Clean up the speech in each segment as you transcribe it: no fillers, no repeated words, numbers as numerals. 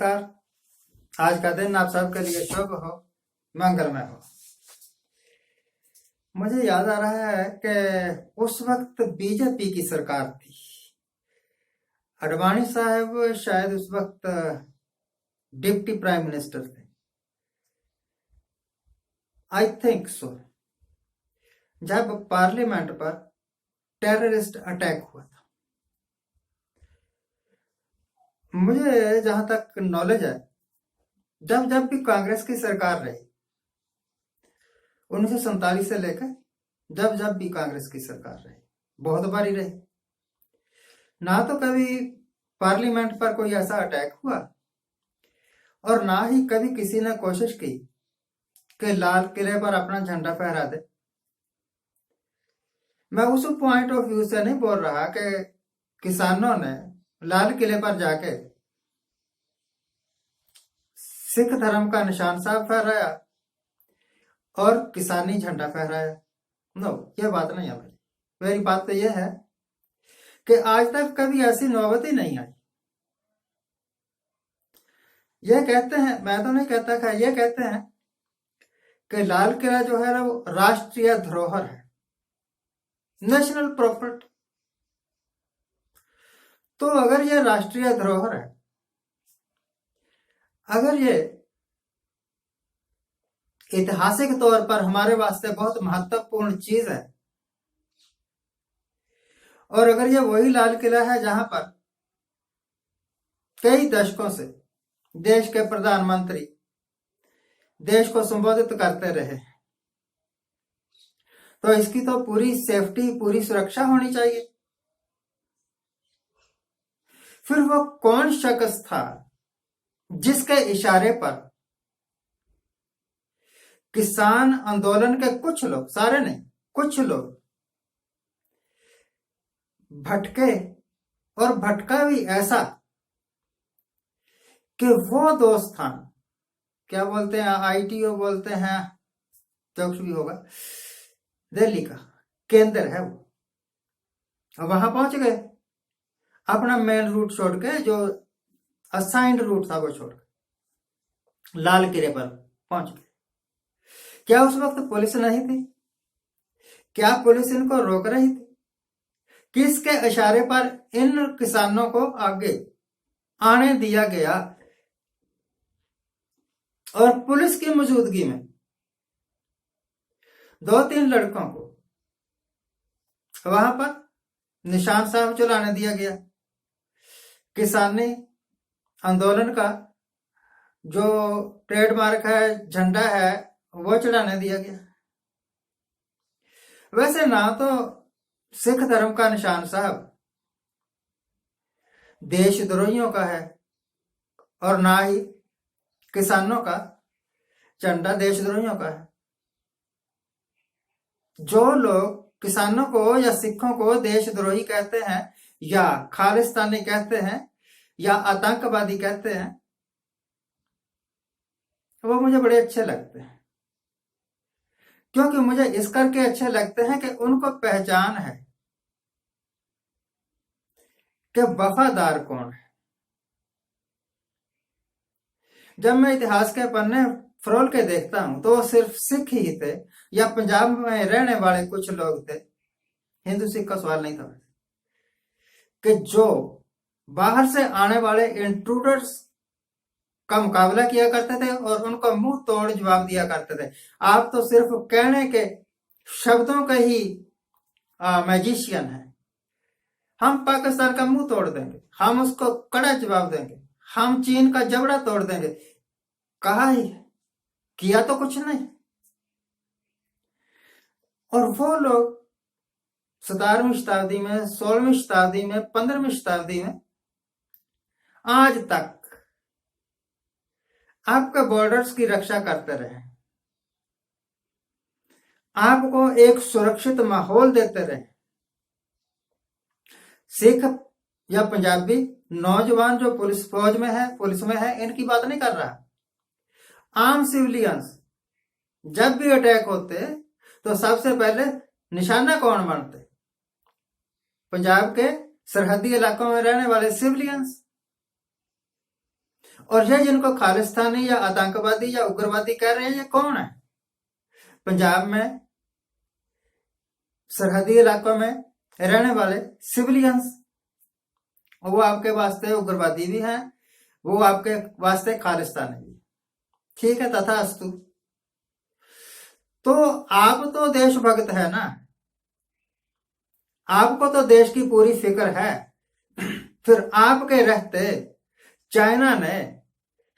नमस्कार। आज का दिन आप सबके लिए शुभ हो, मंगलमय हो। मुझे याद आ रहा है कि उस वक्त बीजेपी की सरकार थी। अडवाणी साहब शायद उस वक्त डिप्टी प्राइम मिनिस्टर थे, आई थिंक सो। जब पार्लियामेंट पर टेररिस्ट अटैक हुआ था, मुझे जहां तक नॉलेज है, जब जब भी कांग्रेस की सरकार रही 1947 से लेकर जब जब भी कांग्रेस की सरकार रही, बहुत बारी रही, ना तो कभी पार्लियामेंट पर कोई ऐसा अटैक हुआ और ना ही कभी किसी ने कोशिश की कि लाल किले पर अपना झंडा फहरा दे। मैं उस पॉइंट ऑफ व्यू से नहीं बोल रहा कि किसानों ने लाल किले पर जाके सिख धर्म का निशान साहब फहराया और किसानी झंडा फहराया। नो, ये बात नहीं है मेरी बात तो यह है कि आज तक कभी ऐसी नौबत ही नहीं आई। ये कहते हैं, मैं तो नहीं कहता था, ये कहते हैं कि लाल किला जो है ना वो राष्ट्रीय धरोहर है, नेशनल प्रॉपर्टी। तो अगर ये राष्ट्रीय धरोहर है, अगर ये ऐतिहासिक तौर पर हमारे वास्ते बहुत महत्वपूर्ण चीज है, और अगर ये वही लाल किला है जहां पर कई दशकों से देश के प्रधानमंत्री देश को संबोधित करते रहे, तो इसकी तो पूरी सेफ्टी, पूरी सुरक्षा होनी चाहिए। फिर वो कौन शख्स था जिसके इशारे पर किसान आंदोलन के कुछ लोग, सारे नहीं, कुछ लोग भटके, और भटका भी ऐसा कि वो दोस्तान, क्या बोलते हैं, आईटीओ बोलते हैं, जो कुछ भी होगा, दिल्ली का केंद्र है वो, वहां पहुंच गए अपना मेन रूट छोड़ के, जो असाइंड रूट था वो छोड़ के लाल किले पर पहुंच गए। क्या उस वक्त पुलिस नहीं थी? क्या पुलिस इनको रोक रही थी? किसके इशारे पर इन किसानों को आगे आने दिया गया? और पुलिस की मौजूदगी में 2-3 लड़कों को वहां पर निशान साहब चलाने दिया गया। किसानी आंदोलन का जो ट्रेडमार्क है, झंडा है, वो चढ़ाने दिया गया। वैसे ना तो सिख धर्म का निशान साहब देशद्रोहियों का है, और ना ही किसानों का झंडा देशद्रोहियों का है। जो लोग किसानों को या सिखों को देशद्रोही कहते हैं, या खालिस्तानी कहते हैं, या आतंकवादी कहते हैं, वो मुझे बड़े अच्छे लगते हैं। क्योंकि मुझे इस करके अच्छे लगते हैं कि उनको पहचान है कि वफादार कौन है। जब मैं इतिहास के पन्ने फरोल के देखता हूं तो सिर्फ सिख ही थे, या पंजाब में रहने वाले कुछ लोग थे, हिंदू सिख का सवाल नहीं था, कि जो बाहर से आने वाले इंट्रूडर्स का मुकाबला किया करते थे और उनको मुंह तोड़ जवाब दिया करते थे। आप तो सिर्फ कहने के शब्दों के ही मैजिशियन है। हम पाकिस्तान का मुंह तोड़ देंगे, हम उसको कड़ा जवाब देंगे, हम चीन का जबड़ा तोड़ देंगे। कहा ही किया तो कुछ नहीं। और वो लोग 17वीं शताब्दी में, 16वीं शताब्दी में, 15वीं शताब्दी में आज तक आपके बॉर्डर्स की रक्षा करते रहे, आपको एक सुरक्षित माहौल देते रहे। सिख या पंजाबी नौजवान जो पुलिस फौज में है, पुलिस में है, इनकी बात नहीं कर रहा। आम सिविलियंस जब भी अटैक होते तो सबसे पहले निशाना कौन बनते? पंजाब के सरहदी इलाकों में रहने वाले सिविलियंस। और ये जिनको खालिस्तानी या आतंकवादी या उग्रवादी कह रहे हैं, ये कौन है? पंजाब में सरहदी इलाकों में रहने वाले सिविलियंस, वो आपके वास्ते उग्रवादी भी हैं, वो आपके वास्ते खालिस्तानी भी। ठीक है, तथास्तु। तो आप तो देशभक्त है ना, आपको तो देश की पूरी फिक्र है। फिर आपके रहते चाइना ने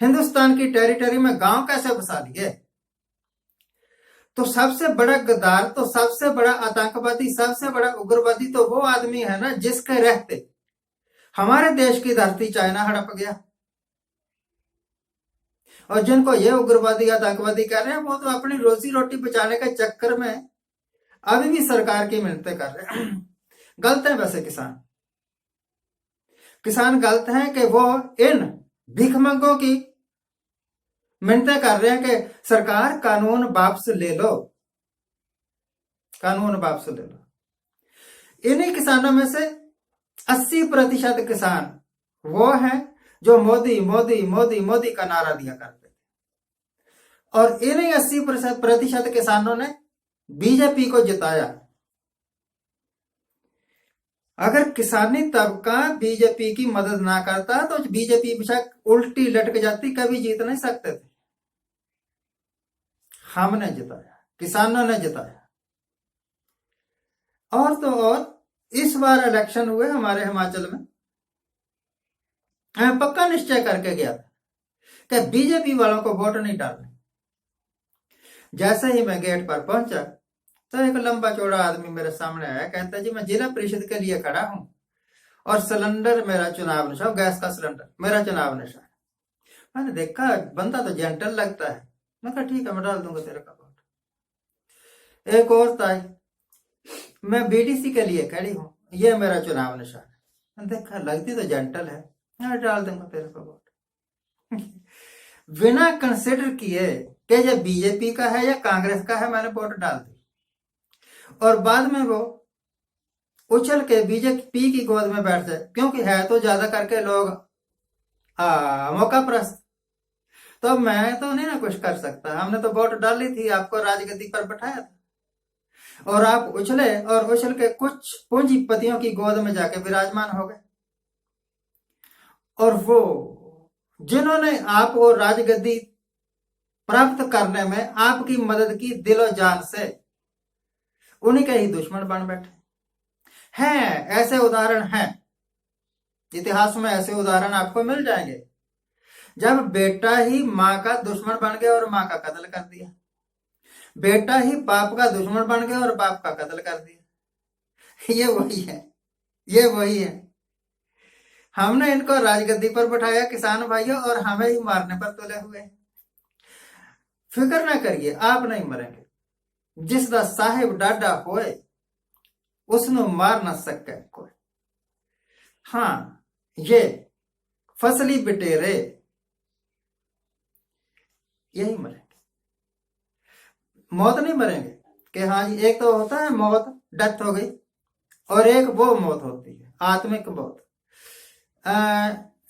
हिंदुस्तान की टेरिटरी में गांव कैसे बसा दिए? तो सबसे बड़ा गद्दार, तो सबसे बड़ा आतंकवादी, सबसे बड़ा उग्रवादी तो वो आदमी है ना जिसके रहते हमारे देश की धरती चाइना हड़प गया। और जिनको ये उग्रवादी आतंकवादी कह रहे हैं, वो तो अपनी रोजी रोटी बचाने के चक्कर में अभी भी सरकार की मिन्नतें कर रहे हैं। गलत है वैसे किसान गलत हैं कि वो इन भिखमंगों की मिन्नतें कर रहे हैं कि सरकार कानून वापस ले लो, कानून वापस ले लो। इन्हीं किसानों में से 80% किसान वो हैं जो मोदी मोदी मोदी मोदी का नारा दिया करते थे, और इन्हीं 80% किसानों ने बीजेपी को जिताया। अगर किसानी तबका बीजेपी की मदद ना करता तो बीजेपी बेशक उल्टी लटक जाती, कभी जीत नहीं सकते थे। हमने जिताया, किसानों ने जिताया। और तो और इस बार इलेक्शन हुए हमारे हिमाचल में, मैं पक्का निश्चय करके गया था कि बीजेपी वालों को वोट नहीं डालने। जैसे ही मैं गेट पर पहुंचा तो एक लंबा चौड़ा आदमी मेरे सामने आया, कहता जी मैं जिला परिषद के लिए खड़ा हूं और सिलेंडर मेरा चुनाव निशान, गैस का सिलेंडर मेरा चुनाव निशान। मैंने देखा बंदा तो जेंटल लगता है, मैं कहा ठीक है मैं डाल दूंगा तेरे का वोट। एक और था, मैं बीडीसी के लिए खड़ी हूं, ये मेरा चुनाव निशान। मैंने देखा लगती तो जेंटल है, मैं डाल दूंगा तेरे का वोट। बिना कंसिडर किए कि ये बीजेपी का है या कांग्रेस का है, मैंने वोट डाल दी। और बाद में वो उछल के बीजेपी की गोद में बैठ जाए, क्योंकि है तो ज्यादा करके लोग मौका प्रस्त। तो मैं तो नहीं ना कुछ कर सकता, हमने तो वोट डाली थी, आपको राजगद्दी पर बैठाया था, और आप उछले और उछल के कुछ पूंजीपतियों की गोद में जाके विराजमान हो गए। और वो जिन्होंने आपको राजगद्दी प्राप्त करने में आपकी मदद की दिलो जान से, उन्हीं के ही दुश्मन बन बैठे हैं। ऐसे उदाहरण हैं, इतिहास में ऐसे उदाहरण आपको मिल जाएंगे, जब बेटा ही माँ का दुश्मन बन गया और माँ का कत्ल कर दिया, बेटा ही बाप का दुश्मन बन गया और बाप का कत्ल कर दिया। ये वही है, ये वही है। हमने इनको राजगद्दी पर बैठाया किसान भाइयों, और हमें ही मारने पर तुले हुए। फिक्र ना करिए, आप नहीं मरेंगे। जिस दा साहिब डाडा होए उसनु मार ना सके कोई। हाँ, ये फसली बिटेरे यही मरेंगे, मौत नहीं मरेंगे। कि हाँ जी, एक तो होता है मौत, डेथ हो गई, और एक वो मौत होती है आत्मिक मौत।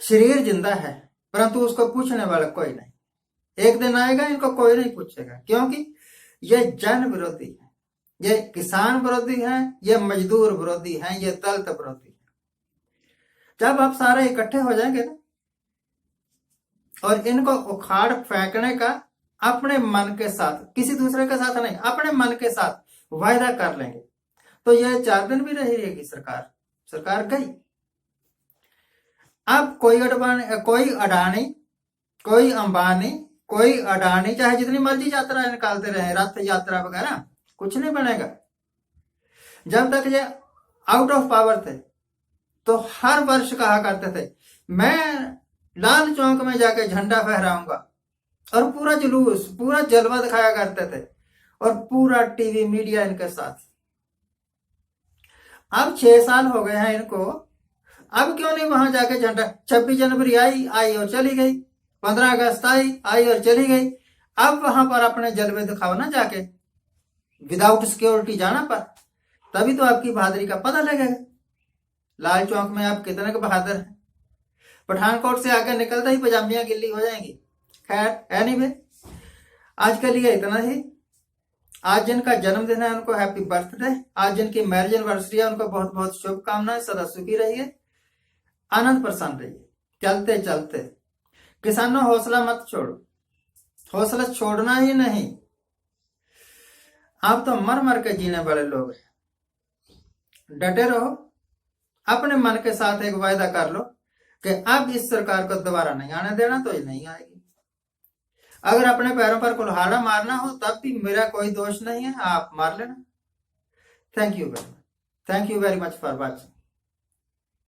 शरीर जिंदा है परंतु उसको पूछने वाला कोई नहीं। एक दिन आएगा इनको कोई नहीं पूछेगा, क्योंकि ये जन विरोधी है, ये किसान विरोधी है, ये मजदूर विरोधी है, ये दलित विरोधी है। जब आप सारे इकट्ठे हो जाएंगे ना और इनको उखाड़ फेंकने का अपने मन के साथ, किसी दूसरे के साथ नहीं, अपने मन के साथ वायदा कर लेंगे, तो ये 4 दिन भी नहीं रहेगी सरकार गई। अब कोई अडानी, कोई अंबानी, कोई अडानी चाहे जितनी मर्जी यात्रा निकालते रहे, रथ यात्रा वगैरह, कुछ नहीं बनेगा। जब तक ये आउट ऑफ पावर थे तो हर वर्ष कहा करते थे मैं लाल चौक में जाके झंडा फहराऊंगा, और पूरा जुलूस, पूरा जलवा दिखाया करते थे, और पूरा टीवी मीडिया इनके साथ। अब 6 साल हो गए हैं इनको, अब क्यों नहीं वहां जाके झंडा, 26 जनवरी आई और चली गई, 15 अगस्त आई और चली गई। अब वहां पर अपने जलवे दिखाओ ना जाके, विदाउट सिक्योरिटी जाना पर, तभी तो आपकी बहादुरी का पता लगेगा। लाल चौक में आप कितने के बहादुर हैं। पठानकोट से आकर निकलते ही पजामियां गिल्ली हो जाएंगी। खैर एनीवे, आज के लिए इतना ही। आज जिनका जन्मदिन है उनको हैप्पी बर्थडे, आज जिनकी मैरिज एनिवर्सरी है उनको बहुत बहुत शुभकामनाएं। सदा सुखी रहिए, आनंद प्रसन्न रहिए। चलते चलते किसानों, हौसला मत छोड़ो, हौसला छोड़ना ही नहीं। आप तो मर मर के जीने वाले लोग हैं, डटे रहो। अपने मन के साथ एक वायदा कर लो कि अब इस सरकार को दोबारा नहीं आने देना, तो ये नहीं आएगी। अगर अपने पैरों पर कुल्हाड़ा मारना हो तब भी मेरा कोई दोष नहीं है, आप मार लेना। Thank you very much for watching.